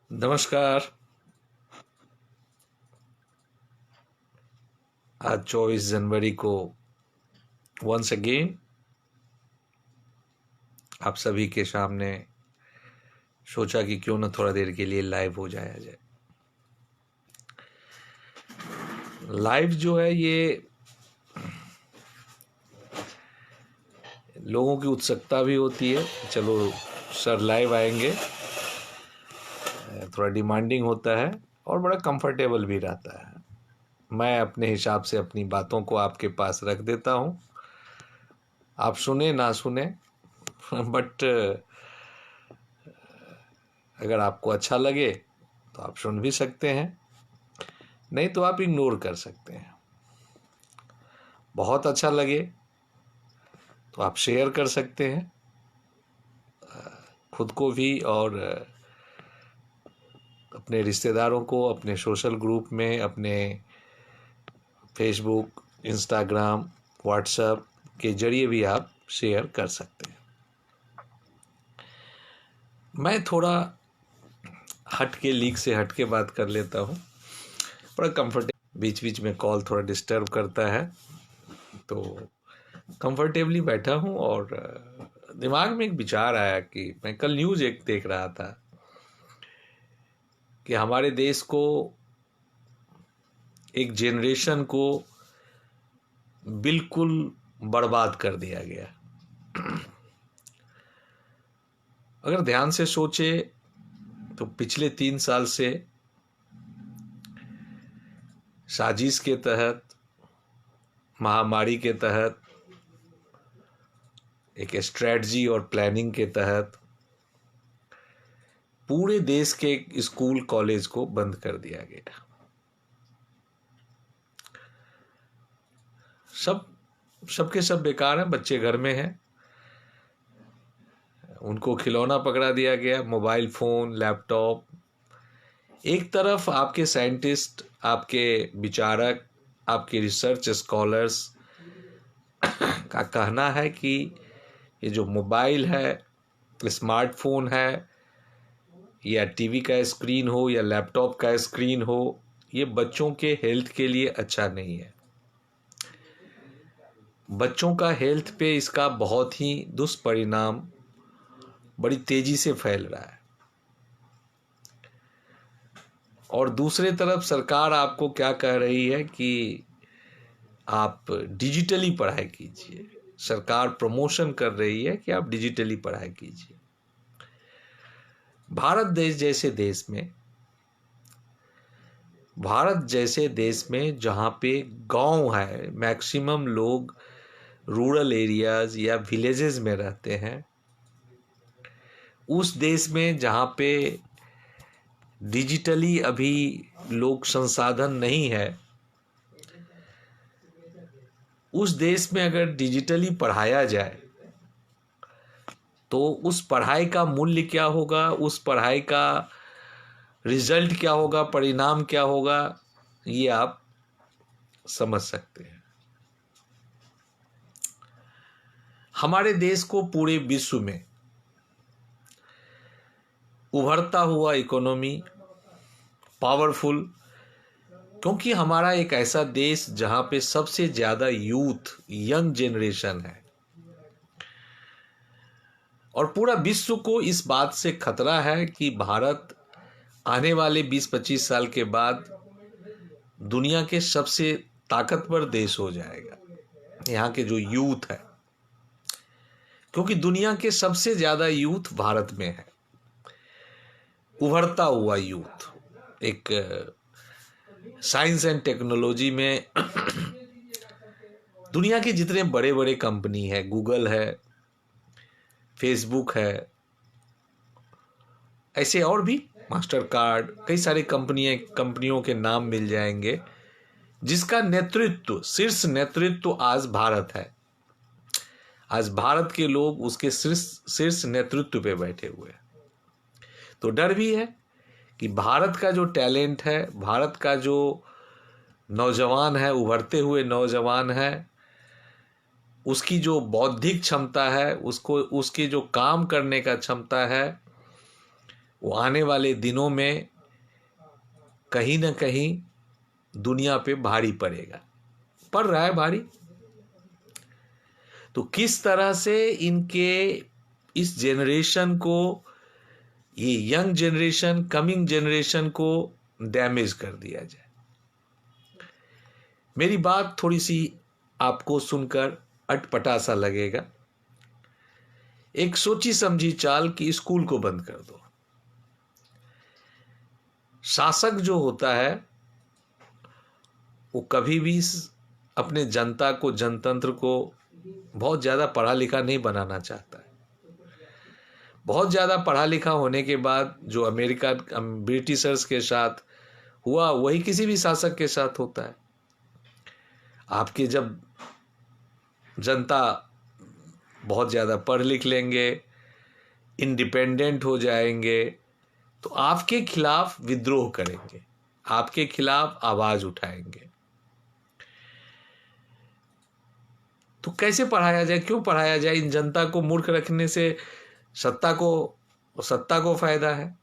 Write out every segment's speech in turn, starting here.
नमस्कार। आज 24 जनवरी को वंस अगेन आप सभी के सामने सोचा कि क्यों न थोड़ा देर के लिए लाइव हो जाया जाए। लाइव जो है ये लोगों की उत्सुकता भी होती है, चलो सर लाइव आएंगे, थोड़ा डिमांडिंग होता है और बड़ा कंफर्टेबल भी रहता है। मैं अपने हिसाब से अपनी बातों को आपके पास रख देता हूँ, आप सुने ना सुने बट अगर आपको अच्छा लगे तो आप सुन भी सकते हैं, नहीं तो आप इग्नोर कर सकते हैं। बहुत अच्छा लगे तो आप शेयर कर सकते हैं, खुद को भी और अपने रिश्तेदारों को, अपने सोशल ग्रुप में, अपने फेसबुक, इंस्टाग्राम, व्हाट्सएप के जरिए भी आप शेयर कर सकते हैं। मैं थोड़ा हट के लीक से हट के बात कर लेता हूँ, बड़ा कंफर्टेबल। बीच बीच में कॉल थोड़ा डिस्टर्ब करता है तो कंफर्टेबली बैठा हूँ और दिमाग में एक विचार आया कि मैं कल न्यूज़ एक देख रहा था कि हमारे देश को, एक जनरेशन को बिल्कुल बर्बाद कर दिया गया। अगर ध्यान से सोचे तो पिछले 3 साल से साजिश के तहत, महामारी के तहत, एक स्ट्रेटजी और प्लानिंग के तहत पूरे देश के स्कूल कॉलेज को बंद कर दिया गया। सबके सब बेकार हैं, बच्चे घर में हैं, उनको खिलौना पकड़ा दिया गया, मोबाइल फ़ोन, लैपटॉप। एक तरफ आपके साइंटिस्ट, आपके विचारक, आपके रिसर्च स्कॉलर्स का कहना है कि ये जो मोबाइल है, स्मार्टफोन है, या टीवी का स्क्रीन हो या लैपटॉप का स्क्रीन हो, ये बच्चों के हेल्थ के लिए अच्छा नहीं है। बच्चों का हेल्थ पे इसका बहुत ही दुष्परिणाम बड़ी तेजी से फैल रहा है। और दूसरे तरफ सरकार आपको क्या कह रही है कि आप डिजिटली पढ़ाई कीजिए। सरकार प्रमोशन कर रही है कि आप डिजिटली पढ़ाई कीजिए। भारत जैसे देश में जहाँ पे गांव है, मैक्सिमम लोग रूरल एरियाज या विलेजेस में रहते हैं, उस देश में जहाँ पे डिजिटली अभी लोग संसाधन नहीं है, उस देश में अगर डिजिटली पढ़ाया जाए तो उस पढ़ाई का मूल्य क्या होगा, उस पढ़ाई का रिजल्ट क्या होगा, परिणाम क्या होगा, ये आप समझ सकते हैं। हमारे देश को पूरे विश्व में उभरता हुआ इकोनॉमी, पावरफुल, क्योंकि हमारा एक ऐसा देश जहाँ पे सबसे ज़्यादा यूथ, यंग जनरेशन है, और पूरा विश्व को इस बात से खतरा है कि भारत आने वाले 20-25 साल के बाद दुनिया के सबसे ताकतवर देश हो जाएगा, यहाँ के जो यूथ है, क्योंकि दुनिया के सबसे ज़्यादा यूथ भारत में है, उभरता हुआ यूथ। एक साइंस एंड टेक्नोलॉजी में दुनिया के जितने बड़े बड़े कंपनी है, गूगल है, फेसबुक है, ऐसे और भी, मास्टर कार्ड, कई सारे कंपनियों के नाम मिल जाएंगे, जिसका नेतृत्व, शीर्ष नेतृत्व आज भारत है। आज भारत के लोग उसके शीर्ष नेतृत्व पे बैठे हुए हैं। तो डर भी है कि भारत का जो टैलेंट है, भारत का जो नौजवान है, उभरते हुए नौजवान है, उसकी जो बौद्धिक क्षमता है, उसकी जो काम करने का क्षमता है, वो आने वाले दिनों में कहीं ना कहीं दुनिया पे भारी पड़ेगा, पड़ रहा है भारी। तो किस तरह से इनके इस जेनरेशन को, ये यंग जनरेशन, कमिंग जनरेशन को डैमेज कर दिया जाए। मेरी बात थोड़ी सी आपको सुनकर अटपटा सा लगेगा। एक सोची समझी चाल कि स्कूल को बंद कर दो। शासक जो होता है वो कभी भी अपने जनता को, जनतंत्र को बहुत ज़्यादा पढ़ा लिखा नहीं बनाना चाहता है। बहुत ज़्यादा पढ़ा लिखा होने के बाद जो अमेरिका ब्रिटिशर्स के साथ हुआ वही किसी भी शासक के साथ होता है। आपके जब जनता बहुत ज़्यादा पढ़ लिख लेंगे, इंडिपेंडेंट हो जाएंगे, तो आपके खिलाफ विद्रोह करेंगे, आपके खिलाफ आवाज उठाएंगे। तो कैसे पढ़ाया जाए, क्यों पढ़ाया जाए? इन जनता को मूर्ख रखने से सत्ता को फायदा है,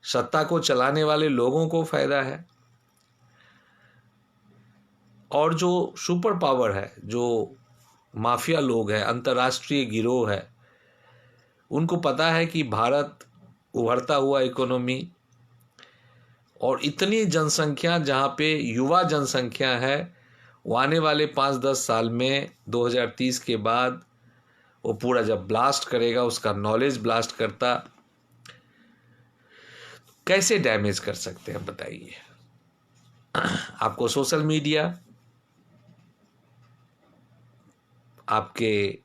सत्ता को चलाने वाले लोगों को फायदा है। और जो सुपर पावर है, जो माफिया लोग हैं, अंतर्राष्ट्रीय गिरोह है, उनको पता है कि भारत उभरता हुआ इकोनॉमी और इतनी जनसंख्या, जहाँ पे युवा जनसंख्या है, वो आने वाले 5-10 साल में 2030 के बाद वो पूरा जब ब्लास्ट करेगा, उसका नॉलेज ब्लास्ट करता, कैसे डैमेज कर सकते हैं बताइए। आपको सोशल मीडिया, आपके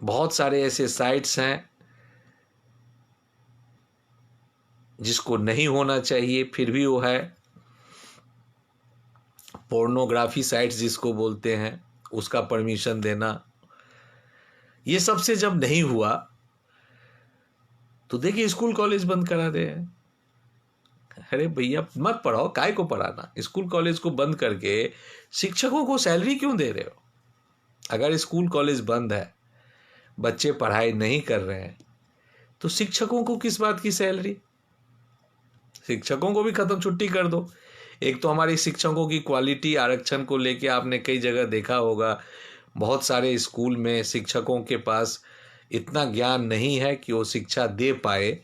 बहुत सारे ऐसे साइट्स हैं जिसको नहीं होना चाहिए, फिर भी वो है। पोर्नोग्राफी साइट्स जिसको बोलते हैं, उसका परमिशन देना, ये सबसे जब नहीं हुआ तो देखिए स्कूल कॉलेज बंद करा दे। अरे भैया मत पढ़ाओ, काय को पढ़ाना? स्कूल कॉलेज को बंद करके शिक्षकों को सैलरी क्यों दे रहे हो? अगर स्कूल कॉलेज बंद है, बच्चे पढ़ाई नहीं कर रहे हैं, तो शिक्षकों को किस बात की सैलरी? शिक्षकों को भी खत्म, छुट्टी कर दो। एक तो हमारी शिक्षकों की क्वालिटी, आरक्षण को लेके आपने कई जगह देखा होगा, बहुत सारे स्कूल में शिक्षकों के पास इतना ज्ञान नहीं है कि वो शिक्षा दे पाए,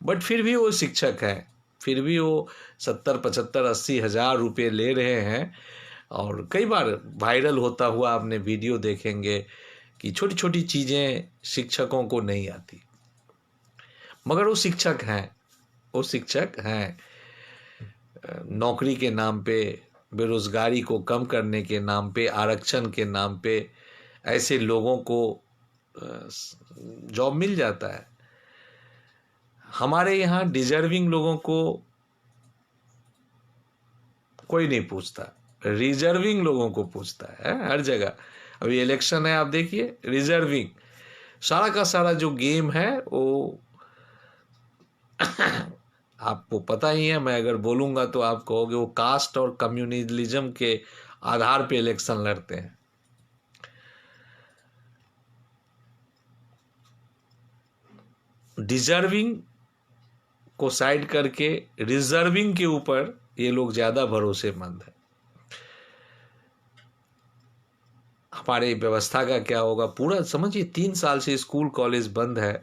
बट फिर भी वो शिक्षक हैं, फिर भी वो 70, 75, 80 हज़ार रुपये ले रहे हैं। और कई बार वायरल होता हुआ आपने वीडियो देखेंगे कि छोटी छोटी चीज़ें शिक्षकों को नहीं आती, मगर वो शिक्षक हैं, वो शिक्षक हैं। नौकरी के नाम पे, बेरोजगारी को कम करने के नाम पे, आरक्षण के नाम पे ऐसे लोगों को जॉब मिल जाता है। हमारे यहाँ डिजर्विंग लोगों को कोई नहीं पूछता, रिजर्विंग लोगों को पूछता है हर जगह। अभी इलेक्शन है, आप देखिए, रिजर्विंग सारा का सारा जो गेम है वो आपको पता ही है। मैं अगर बोलूंगा तो आप कहोगे वो कास्ट और कम्युनलिज्म के आधार पे इलेक्शन लड़ते हैं। डिजर्विंग को साइड करके रिजर्विंग के ऊपर ये लोग ज्यादा भरोसेमंद है। हमारे व्यवस्था का क्या होगा? पूरा समझिए, 3 साल से स्कूल कॉलेज बंद है,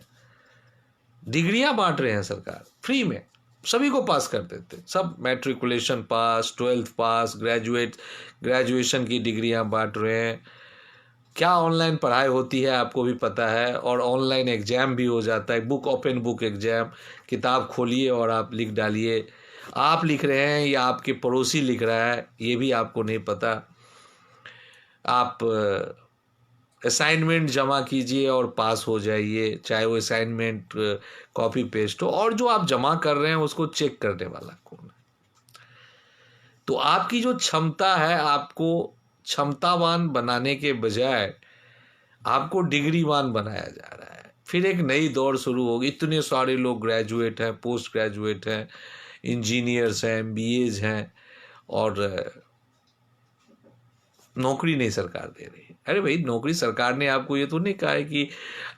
डिग्रियां बांट रहे हैं सरकार फ्री में, सभी को पास कर देते, सब मैट्रिकुलेशन पास, 12th पास, ग्रेजुएशन की डिग्रियां बांट रहे हैं। क्या ऑनलाइन पढ़ाई होती है आपको भी पता है, और ऑनलाइन एग्जाम भी हो जाता है, बुक ओपन बुक एग्जाम, किताब खोलिए और आप लिख डालिए। आप लिख रहे हैं या आपके पड़ोसी लिख रहा है ये भी आपको नहीं पता। आप असाइनमेंट जमा कीजिए और पास हो जाइए, चाहे वो असाइनमेंट कॉपी पेस्ट हो, और जो आप जमा कर रहे हैं उसको चेक करने वाला कौन है? तो आपकी जो क्षमता है, आपको क्षमतावान बनाने के बजाय आपको डिग्रीवान बनाया जा रहा है। फिर एक नई दौड़ शुरू होगी। इतने सारे लोग ग्रेजुएट हैं, पोस्ट ग्रेजुएट हैं, इंजीनियर्स हैं, MBAs हैं, और नौकरी नहीं सरकार दे रही। अरे भाई, नौकरी सरकार ने आपको ये तो नहीं कहा है कि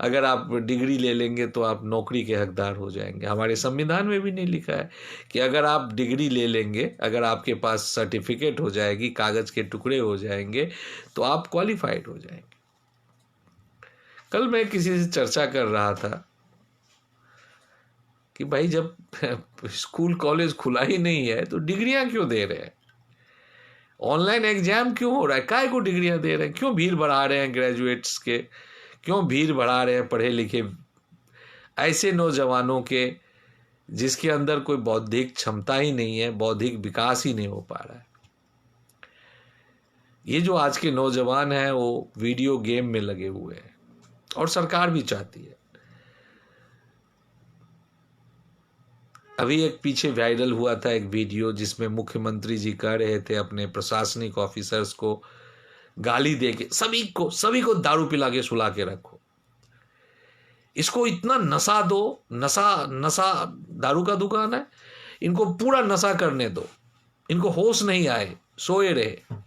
अगर आप डिग्री ले लेंगे तो आप नौकरी के हकदार हो जाएंगे। हमारे संविधान में भी नहीं लिखा है कि अगर आप डिग्री ले लेंगे, अगर आपके पास सर्टिफिकेट हो जाएगी, कागज के टुकड़े हो जाएंगे, तो आप क्वालिफाइड हो जाएंगे। कल मैं किसी से चर्चा कर रहा था कि भाई जब स्कूल कॉलेज खुला ही नहीं है तो डिग्रियां क्यों दे रहे हैं, ऑनलाइन एग्जाम क्यों हो रहा है, काय को डिग्रियां दे रहे हैं, क्यों भीड़ बढ़ा रहे हैं ग्रेजुएट्स के, क्यों भीड़ बढ़ा रहे हैं पढ़े लिखे ऐसे नौजवानों के जिसके अंदर कोई बौद्धिक क्षमता ही नहीं है, बौद्धिक विकास ही नहीं हो पा रहा है। ये जो आज के नौजवान हैं वो वीडियो गेम में लगे हुए हैं और सरकार भी चाहती है। अभी एक पीछे वायरल हुआ था एक वीडियो जिसमें मुख्यमंत्री जी कह रहे थे अपने प्रशासनिक ऑफिसर्स को गाली दे के सभी को दारू पिला के सुला के रखो, इसको इतना नशा दो, नशा दारू का दुकान है, इनको पूरा नशा करने दो, इनको होश नहीं आए, सोए रहे।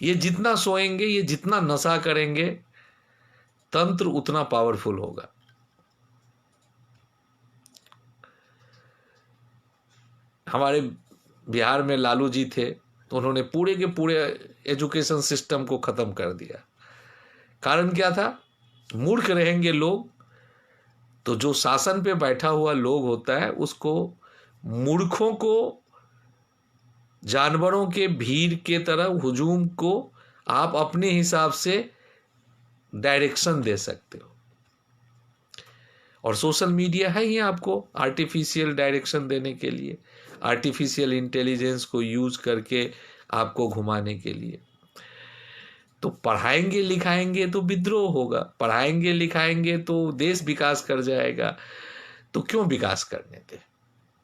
ये जितना सोएंगे, ये जितना नशा करेंगे, तंत्र उतना पावरफुल होगा। हमारे बिहार में लालू जी थे तो उन्होंने पूरे के पूरे एजुकेशन सिस्टम को खत्म कर दिया। कारण क्या था? मूर्ख रहेंगे लोग तो जो शासन पे बैठा हुआ लोग होता है उसको, मूर्खों को जानवरों के भीड़ के तरह हुजूम को आप अपने हिसाब से डायरेक्शन दे सकते हो। और सोशल मीडिया है ही आपको आर्टिफिशियल डायरेक्शन देने के लिए, आर्टिफिशियल इंटेलिजेंस को यूज करके आपको घुमाने के लिए। तो पढ़ाएंगे लिखाएंगे तो विद्रोह होगा, पढ़ाएंगे लिखाएंगे तो देश विकास कर जाएगा। तो क्यों विकास करने दे,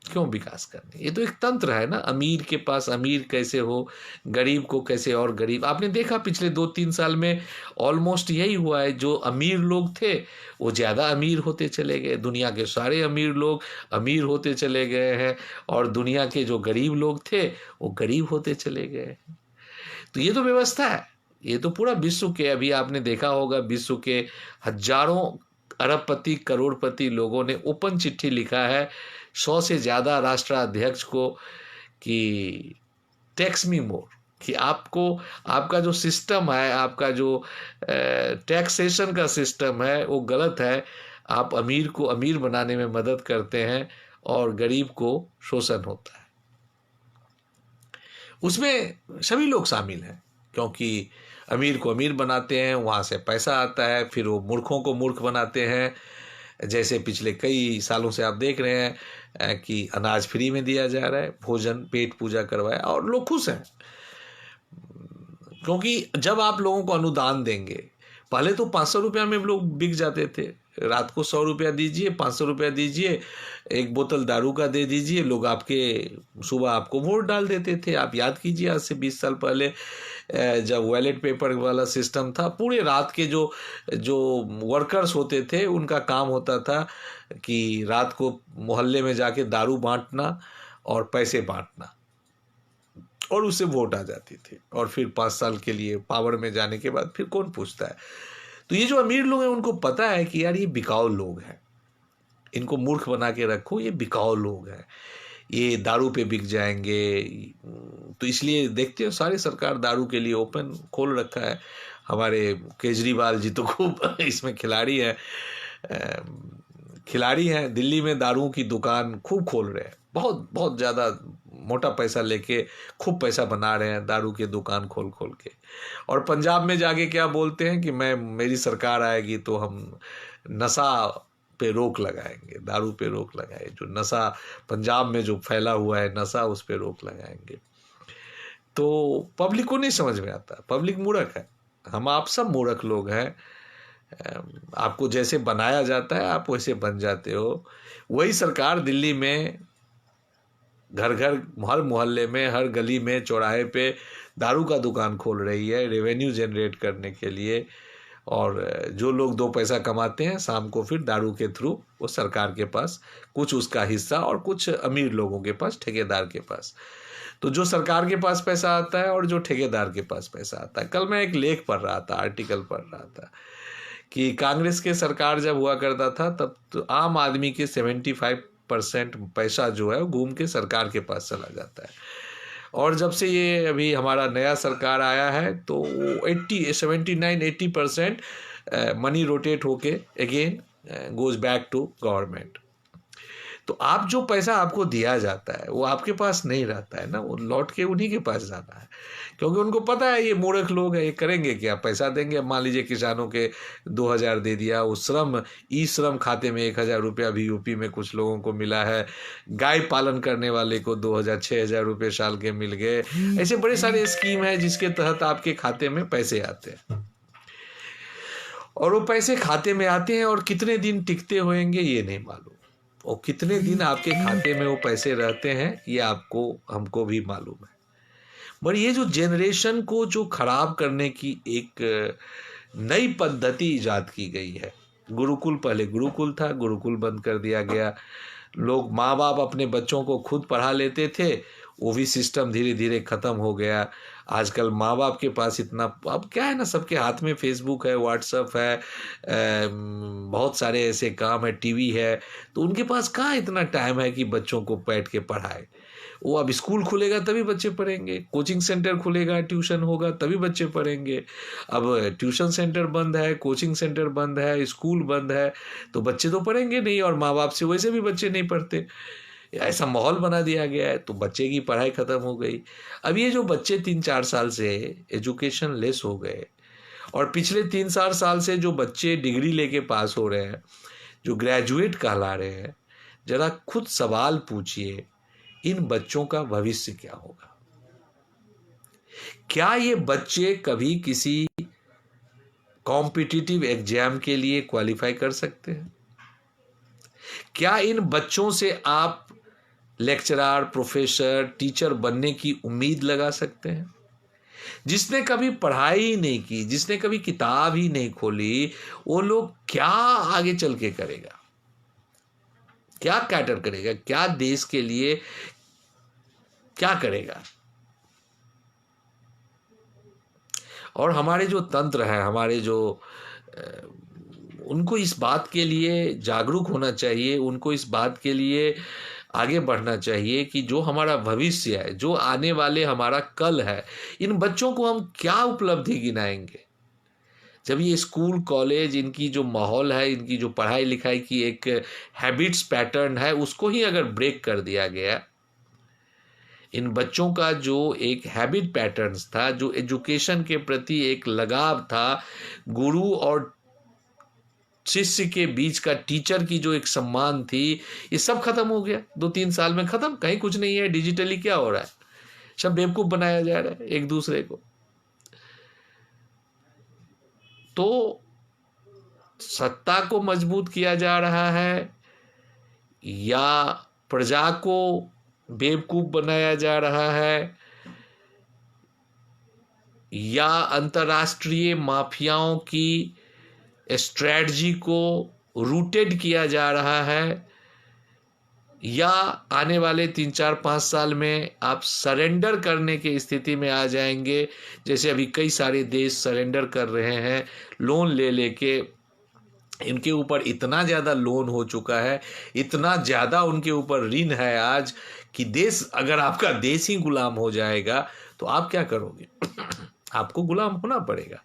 क्यों विकास करने? ये तो एक तंत्र है ना, अमीर के पास अमीर कैसे हो, गरीब को कैसे और गरीब। आपने देखा पिछले 2-3 साल में ऑलमोस्ट यही हुआ है, जो अमीर लोग थे वो ज़्यादा अमीर होते चले गए, दुनिया के सारे अमीर लोग अमीर होते चले गए हैं, और दुनिया के जो गरीब लोग थे वो गरीब होते चले गए हैं। तो ये तो व्यवस्था है, ये तो पूरा विश्व के, अभी आपने देखा होगा विश्व के हजारों अरबपति करोड़पति लोगों ने ओपन चिट्ठी लिखा है 100 से ज़्यादा राष्ट्राध्यक्ष को कि टैक्स मी मोर, कि आपको, आपका जो सिस्टम है, आपका जो टैक्सेशन का सिस्टम है वो गलत है, आप अमीर को अमीर बनाने में मदद करते हैं और गरीब को शोषण होता है। उसमें सभी लोग शामिल हैं, क्योंकि अमीर को अमीर बनाते हैं, वहाँ से पैसा आता है, फिर वो मूर्खों को मूर्ख बनाते हैं। जैसे पिछले कई सालों से आप देख रहे हैं कि अनाज फ्री में दिया जा रहा है, भोजन पेट पूजा करवाया और लोग खुश हैं। क्योंकि जब आप लोगों को अनुदान देंगे, पहले तो 500 रुपया में लोग बिक जाते थे, रात को 100 रुपया दीजिए, 500 रुपया दीजिए, एक बोतल दारू का दे दीजिए, लोग आपके सुबह आपको वोट डाल देते थे। आप याद कीजिए आज से 20 साल पहले जब वैलेट पेपर वाला सिस्टम था, पूरे रात के जो वर्कर्स होते थे उनका काम होता था कि रात को मोहल्ले में जाके दारू बांटना और पैसे बांटना, और उससे वोट आ जाती थी, और फिर 5 साल के लिए पावर में जाने के बाद फिर कौन पूछता है। तो ये जो अमीर लोग हैं उनको पता है कि यार ये बिकाऊ लोग हैं, इनको मूर्ख बना के रखो, ये बिकाऊ लोग हैं, ये दारू पे बिक जाएंगे। तो इसलिए देखते हो सारी सरकार दारू के लिए ओपन खोल रखा है। हमारे केजरीवाल जी तो खूब इसमें खिलाड़ी हैं, दिल्ली में दारू की दुकान खूब खोल रहे हैं, बहुत बहुत ज़्यादा मोटा पैसा लेके खूब पैसा बना रहे हैं दारू की दुकान खोल खोल के। और पंजाब में जाके क्या बोलते हैं कि मेरी सरकार आएगी तो हम नशा पे रोक लगाएंगे, दारू पे रोक लगाए, जो नशा पंजाब में जो फैला हुआ है नशा, उस पे रोक लगाएंगे। तो पब्लिक को नहीं समझ में आता, पब्लिक मूर्ख है, हम आप सब मूर्ख लोग हैं। आपको जैसे बनाया जाता है आप वैसे बन जाते हो। वही सरकार दिल्ली में घर घर, हर मोहल्ले में, हर गली में, चौराहे पे दारू का दुकान खोल रही है रेवेन्यू जनरेट करने के लिए, और जो लोग 2 पैसा कमाते हैं शाम को फिर दारू के थ्रू वो सरकार के पास कुछ उसका हिस्सा और कुछ अमीर लोगों के पास, ठेकेदार के पास। तो जो सरकार के पास पैसा आता है और जो ठेकेदार के पास पैसा आता है। कल मैं एक लेख पढ़ रहा था, आर्टिकल पढ़ रहा था कि कांग्रेस के सरकार जब हुआ करता था तब तो आम आदमी के 75% पैसा जो है वो घूम के सरकार के पास चला जाता है। और जब से ये अभी हमारा नया सरकार आया है तो 80% मनी रोटेट होके again goes back to government. तो आप जो पैसा आपको दिया जाता है वो आपके पास नहीं रहता है ना, वो लौट के उन्हीं के पास जाता है, क्योंकि उनको पता है ये मूर्ख लोग हैं, ये करेंगे क्या, पैसा देंगे। मान लीजिए किसानों के 2000 दे दिया, उस श्रम ई श्रम खाते में 1000 रुपया अभी यूपी में कुछ लोगों को मिला है, गाय पालन करने वाले को 2000 6000 रुपये साल के मिल गए। ऐसे बड़े सारे स्कीम है जिसके तहत आपके खाते में पैसे आते हैं, और वो पैसे खाते में आते हैं और कितने दिन टिकते होंगे ये नहीं मालूम, और कितने दिन आपके खाते में वो पैसे रहते हैं ये आपको हमको भी मालूम है। पर ये जो जनरेशन को जो खराब करने की एक नई पद्धति ईजाद की गई है, गुरुकुल, पहले गुरुकुल था, गुरुकुल बंद कर दिया गया। लोग माँ बाप अपने बच्चों को खुद पढ़ा लेते थे, वो भी सिस्टम धीरे धीरे ख़त्म हो गया। आजकल माँ बाप के पास इतना, अब क्या है ना, सबके हाथ में फेसबुक है, व्हाट्सएप है, बहुत सारे ऐसे काम है, टीवी है, तो उनके पास कहाँ इतना टाइम है कि बच्चों को बैठ के पढ़ाए। वो अब स्कूल खुलेगा तभी बच्चे पढ़ेंगे, कोचिंग सेंटर खुलेगा, ट्यूशन होगा तभी बच्चे पढ़ेंगे। अब ट्यूशन सेंटर बंद है, कोचिंग सेंटर बंद है, स्कूल बंद है, तो बच्चे तो पढ़ेंगे नहीं, और माँ बाप से वैसे भी बच्चे नहीं पढ़ते। ऐसा माहौल बना दिया गया है, तो बच्चे की पढ़ाई ख़त्म हो गई। अब ये जो बच्चे 3-4 साल से एजुकेशन लेस हो गए, और पिछले 3-4 साल से जो बच्चे डिग्री लेके पास हो रहे हैं, जो ग्रेजुएट कहला रहे हैं, ज़रा खुद सवाल पूछिए, इन बच्चों का भविष्य क्या होगा? क्या ये बच्चे कभी किसी कॉम्पिटिटिव एग्जाम के लिए क्वालिफाई कर सकते हैं? क्या इन बच्चों से आप लेक्चरर, प्रोफेसर, टीचर बनने की उम्मीद लगा सकते हैं? जिसने कभी पढ़ाई ही नहीं की, जिसने कभी किताब ही नहीं खोली, वो लोग क्या आगे चल के करेगा? क्या कैटर करेगा? क्या देश के लिए क्या करेगा? और हमारे जो तंत्र है, हमारे जो उनको इस बात के लिए जागरूक होना चाहिए, उनको इस बात के लिए आगे बढ़ना चाहिए कि जो हमारा भविष्य है, जो आने वाले हमारा कल है, इन बच्चों को हम क्या उपलब्धि गिनाएंगे? जब ये स्कूल कॉलेज, इनकी जो माहौल है, इनकी जो पढ़ाई लिखाई की एक हैबिट्स पैटर्न है, उसको ही अगर ब्रेक कर दिया गया, इन बच्चों का जो एक हैबिट पैटर्न्स था, जो एजुकेशन के प्रति एक लगाव था, गुरु और शिष्य के बीच का, टीचर की जो एक सम्मान थी, ये सब खत्म हो गया 2-3 साल में। खत्म, कहीं कुछ नहीं है। डिजिटली क्या हो रहा है? सब बेवकूफ बनाया जा रहा है एक दूसरे को। तो सत्ता को मजबूत किया जा रहा है या प्रजा को बेवकूफ बनाया जा रहा है, या अंतर्राष्ट्रीय माफियाओं की स्ट्रैटेजी को रूटेड किया जा रहा है, या आने वाले 3-4-5 साल में आप सरेंडर करने की स्थिति में आ जाएंगे, जैसे अभी कई सारे देश सरेंडर कर रहे हैं लोन ले लेके। इनके ऊपर इतना ज़्यादा लोन हो चुका है, इतना ज़्यादा उनके ऊपर ऋण है आज कि देश, अगर आपका देश ही गुलाम हो जाएगा तो आप क्या करोगे? आपको गुलाम होना पड़ेगा।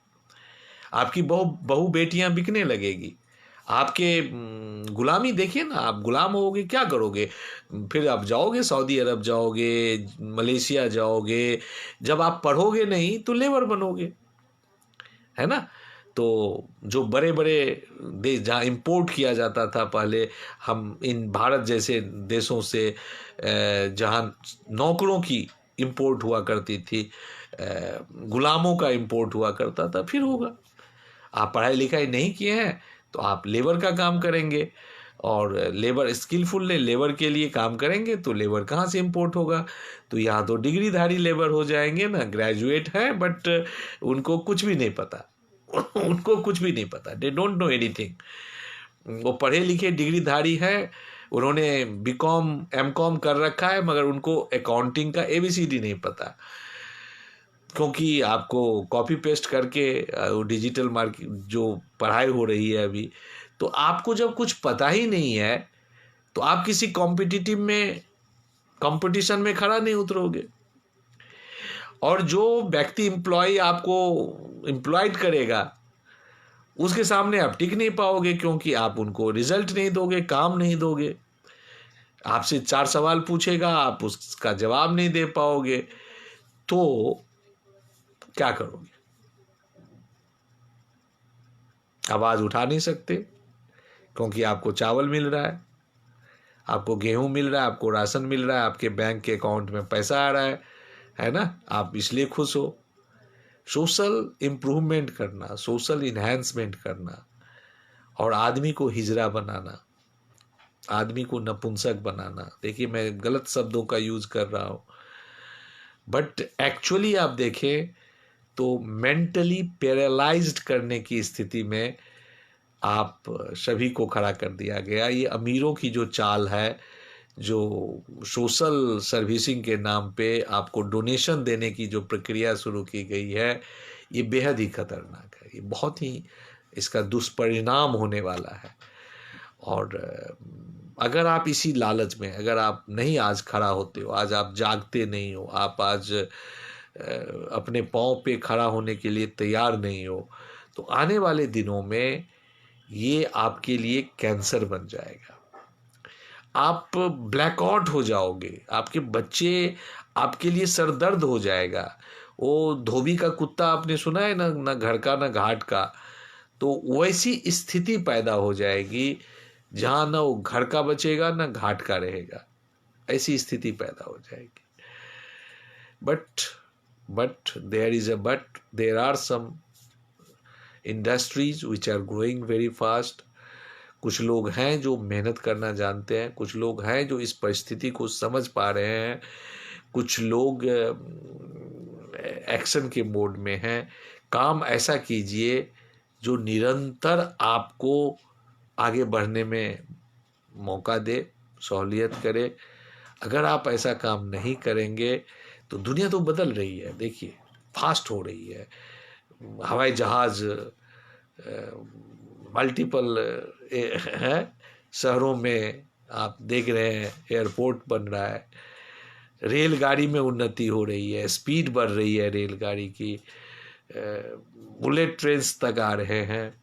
आपकी बहु बेटियां बिकने लगेगी, आपके गुलामी देखिए ना, आप गुलाम होगे, क्या करोगे? फिर आप जाओगे सऊदी अरब, जाओगे मलेशिया, जाओगे। जब आप पढ़ोगे नहीं तो लेबर बनोगे, है ना? तो जो बड़े बड़े देश जहाँ इंपोर्ट किया जाता था पहले, हम इन भारत जैसे देशों से जहाँ नौकरों की इंपोर्ट हुआ करती थी, गुलामों का इंपोर्ट हुआ करता था, फिर होगा। आप पढ़ाई लिखाई नहीं किए हैं तो आप लेबर का काम करेंगे, और लेबर स्किलफुल लेबर के लिए काम करेंगे तो लेबर कहाँ से इंपोर्ट होगा? तो यहाँ तो डिग्रीधारी लेबर हो जाएंगे ना, ग्रेजुएट हैं बट उनको कुछ भी नहीं पता, उनको कुछ भी नहीं पता, दे डोंट नो एनीथिंग। वो पढ़े लिखे डिग्रीधारी है, उन्होंने बीकॉम एमकॉम कर रखा है, मगर उनको अकाउंटिंग का एबीसीडी नहीं पता, क्योंकि आपको कॉपी पेस्ट करके डिजिटल मार्केट जो पढ़ाई हो रही है अभी, तो आपको जब कुछ पता ही नहीं है तो आप किसी कॉम्पिटिटिव में कंपटीशन में खड़ा नहीं उतरोगे। और जो व्यक्ति एम्प्लॉय आपको एम्प्लॉयड करेगा उसके सामने आप टिक नहीं पाओगे, क्योंकि आप उनको रिजल्ट नहीं दोगे, काम नहीं दोगे। आपसे 4 सवाल पूछेगा, आप उसका जवाब नहीं दे पाओगे, तो क्या करोगे? आवाज उठा नहीं सकते, क्योंकि आपको चावल मिल रहा है, आपको गेहूं मिल रहा है, आपको राशन मिल रहा है, आपके बैंक के अकाउंट में पैसा आ रहा है ना, आप इसलिए खुश हो। सोशल इम्प्रूवमेंट करना, सोशल इन्हेंसमेंट करना, और आदमी को हिजड़ा बनाना, आदमी को नपुंसक बनाना, देखिए मैं गलत शब्दों का यूज कर रहा हूं, बट एक्चुअली आप देखें तो मेंटली पैरालाइज्ड करने की स्थिति में आप सभी को खड़ा कर दिया गया। ये अमीरों की जो चाल है, जो सोशल सर्विसिंग के नाम पे आपको डोनेशन देने की जो प्रक्रिया शुरू की गई है, ये बेहद ही खतरनाक है। ये बहुत ही इसका दुष्परिणाम होने वाला है। और अगर आप इसी लालच में, अगर आप नहीं आज खड़ा होते हो, आज आप जागते नहीं हो, आप आज अपने पाँव पे खड़ा होने के लिए तैयार नहीं हो, तो आने वाले दिनों में ये आपके लिए कैंसर बन जाएगा। आप ब्लैकआउट हो जाओगे, आपके बच्चे आपके लिए सरदर्द हो जाएगा। वो धोबी का कुत्ता आपने सुना है ना, ना घर का ना घाट का, तो वैसी स्थिति पैदा हो जाएगी जहां ना वो घर का बचेगा ना घाट का रहेगा, ऐसी स्थिति पैदा हो जाएगी। But there is a but, there are some industries which are growing very fast. कुछ लोग हैं जो मेहनत करना जानते हैं, कुछ लोग हैं जो इस परिस्थिति को समझ पा रहे हैं, कुछ लोग एक्शन के मोड में हैं। काम ऐसा कीजिए जो निरंतर आपको आगे बढ़ने में मौका दे, सहूलियत करे। अगर आप ऐसा काम नहीं करेंगे तो दुनिया तो बदल रही है, देखिए फास्ट हो रही है। हवाई जहाज मल्टीपल है, शहरों में आप देख रहे हैं एयरपोर्ट बन रहा है, रेलगाड़ी में उन्नति हो रही है, स्पीड बढ़ रही है रेलगाड़ी की, बुलेट ट्रेन्स तक आ रहे हैं,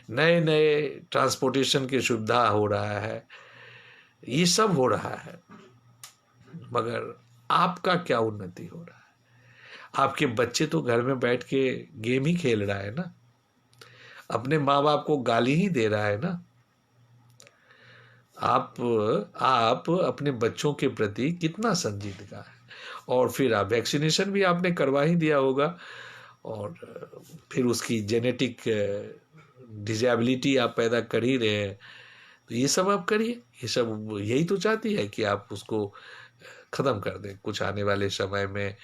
नए नए ट्रांसपोर्टेशन की सुविधा हो रहा है, ये सब हो रहा है। मगर आपका क्या उन्नति हो रहा है? आपके बच्चे तो घर में बैठ के गेम ही खेल रहा है ना, अपने माँ बाप को गाली ही दे रहा है ना। आप अपने बच्चों के प्रति कितना संजीदगा है? और फिर आप वैक्सीनेशन भी आपने करवा ही दिया होगा, और फिर उसकी जेनेटिक डिजेबिलिटी आप पैदा कर ही रहे हैं, तो ये सब आप करिए। ये सब यही तो चाहती है कि आप उसको ख़त्म कर दें। कुछ आने वाले समय में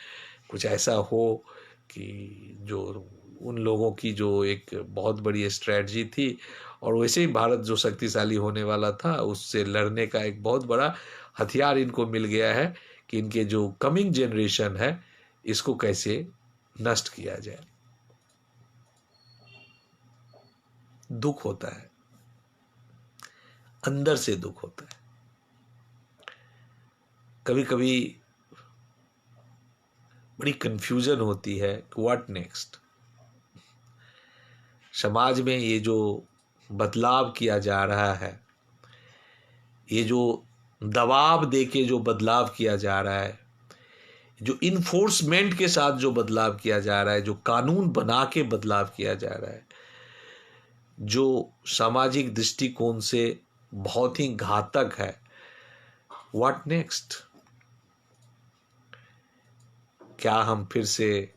कुछ ऐसा हो कि जो उन लोगों की जो एक बहुत बड़ी स्ट्रेटजी थी, और वैसे ही भारत जो शक्तिशाली होने वाला था, उससे लड़ने का एक बहुत बड़ा हथियार इनको मिल गया है कि इनके जो कमिंग जनरेशन है इसको कैसे नष्ट किया जाए। दुख होता है, अंदर से दुख होता है। कभी कभी बड़ी कंफ्यूजन होती है कि व्हाट नेक्स्ट। समाज में ये जो बदलाव किया जा रहा है, ये जो दबाव देके जो बदलाव किया जा रहा है, जो इन्फोर्समेंट के साथ जो बदलाव किया जा रहा है, जो कानून बना के बदलाव किया जा रहा है, जो सामाजिक दृष्टिकोण से बहुत ही घातक है, व्हाट नेक्स्ट? क्या हम फिर से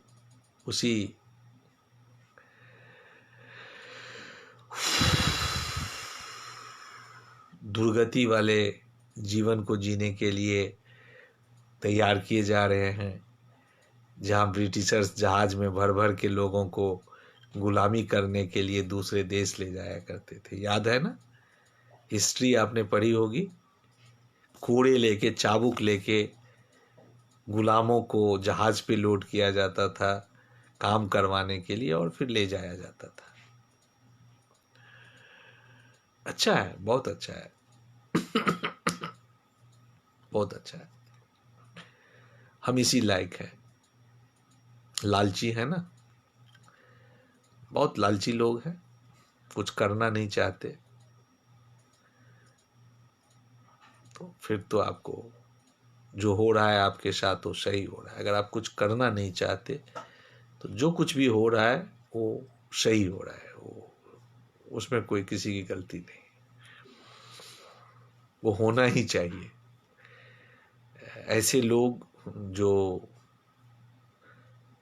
उसी दुर्गति वाले जीवन को जीने के लिए तैयार किए जा रहे हैं, जहां ब्रिटिशर्स जहाज में भर भर के लोगों को गुलामी करने के लिए दूसरे देश ले जाया करते थे, याद है ना? हिस्ट्री आपने पढ़ी होगी। कोड़े लेके, चाबुक लेके गुलामों को जहाज पे लोड किया जाता था काम करवाने के लिए और फिर ले जाया जाता था। अच्छा है, बहुत अच्छा है, बहुत अच्छा है। हम इसी लायक है। लालची है ना, बहुत लालची लोग हैं, कुछ करना नहीं चाहते। तो फिर तो आपको जो हो रहा है आपके साथ वो सही हो रहा है। अगर आप कुछ करना नहीं चाहते तो जो कुछ भी हो रहा है वो सही हो रहा है, वो उसमें कोई किसी की गलती नहीं, वो होना ही चाहिए। ऐसे लोग जो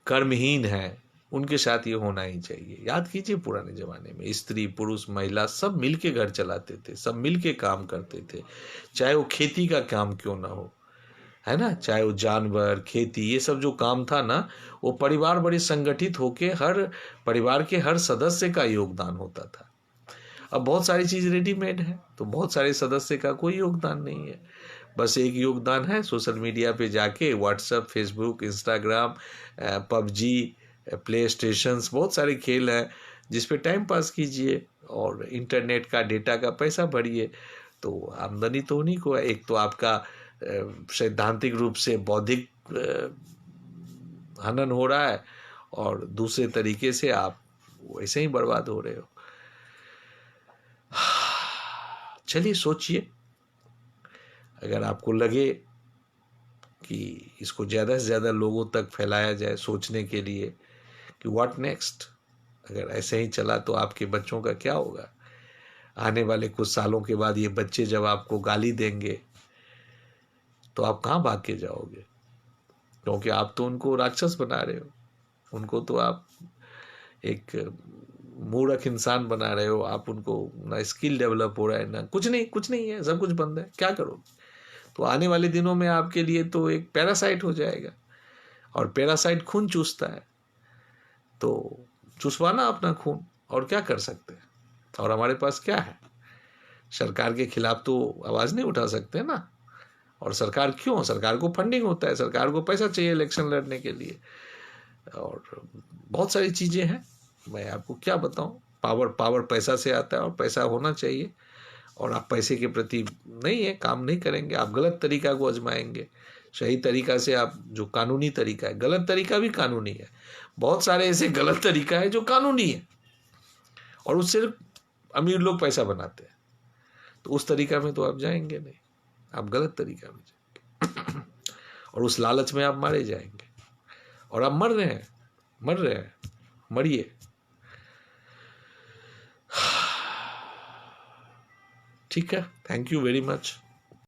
कर्महीन हैं उनके साथ ये होना ही चाहिए। याद कीजिए पुराने जमाने में स्त्री पुरुष महिला सब मिलके घर चलाते थे, सब मिलके काम करते थे, चाहे वो खेती का काम क्यों ना हो, है ना, चाहे वो जानवर खेती ये सब जो काम था ना, वो परिवार बड़े संगठित होके हर परिवार के हर सदस्य का योगदान होता था। अब बहुत सारी चीज रेडीमेड है तो बहुत सारे सदस्य का कोई योगदान नहीं है। बस एक योगदान है, सोशल मीडिया पे जाके WhatsApp Facebook Instagram PUBG play station बहुत सारे खेल हैं जिस पे टाइम पास कीजिए और इंटरनेट का डेटा का पैसा भरिए। तो आमदनी तो उन्हीं को है। एक तो आपका सैद्धांतिक रूप से बौद्धिक हनन हो रहा है और दूसरे तरीके से आप वैसे ही बर्बाद हो रहे हो। चलिए सोचिए, अगर आपको लगे कि इसको ज़्यादा से ज़्यादा लोगों तक फैलाया जाए सोचने के लिए कि व्हाट नेक्स्ट, अगर ऐसे ही चला तो आपके बच्चों का क्या होगा? आने वाले कुछ सालों के बाद ये बच्चे जब आपको गाली देंगे तो आप कहाँ भाग के जाओगे? क्योंकि आप तो उनको राक्षस बना रहे हो, उनको तो आप एक मूर्ख इंसान बना रहे हो। आप उनको ना स्किल डेवलप हो रहा है ना कुछ नहीं, कुछ नहीं है, सब कुछ बंद है, क्या करोगे? तो आने वाले दिनों में आपके लिए तो एक पैरासाइट हो जाएगा और पैरासाइट खून चूसता है, तो चूसवाना अपना खून, और क्या कर सकते हैं? और हमारे पास क्या है? सरकार के खिलाफ तो आवाज नहीं उठा सकते ना। और सरकार क्यों? सरकार को फंडिंग होता है, सरकार को पैसा चाहिए इलेक्शन लड़ने के लिए और बहुत सारी चीजें हैं। मैं आपको क्या बताऊं, पावर पैसा से आता है और पैसा होना चाहिए। और आप पैसे के प्रति नहीं है, काम नहीं करेंगे, आप गलत तरीका को आजमाएंगे। सही तरीका से आप जो कानूनी तरीका है, गलत तरीका भी कानूनी है, बहुत सारे ऐसे गलत तरीका है जो कानूनी है और उससे अमीर लोग पैसा बनाते हैं। तो उस तरीका में तो आप जाएंगे नहीं, आप गलत तरीका में जाएंगे और उस लालच में आप मारे जाएंगे और आप मर रहे हैं, मरिए। ठीक है, थैंक यू वेरी मच।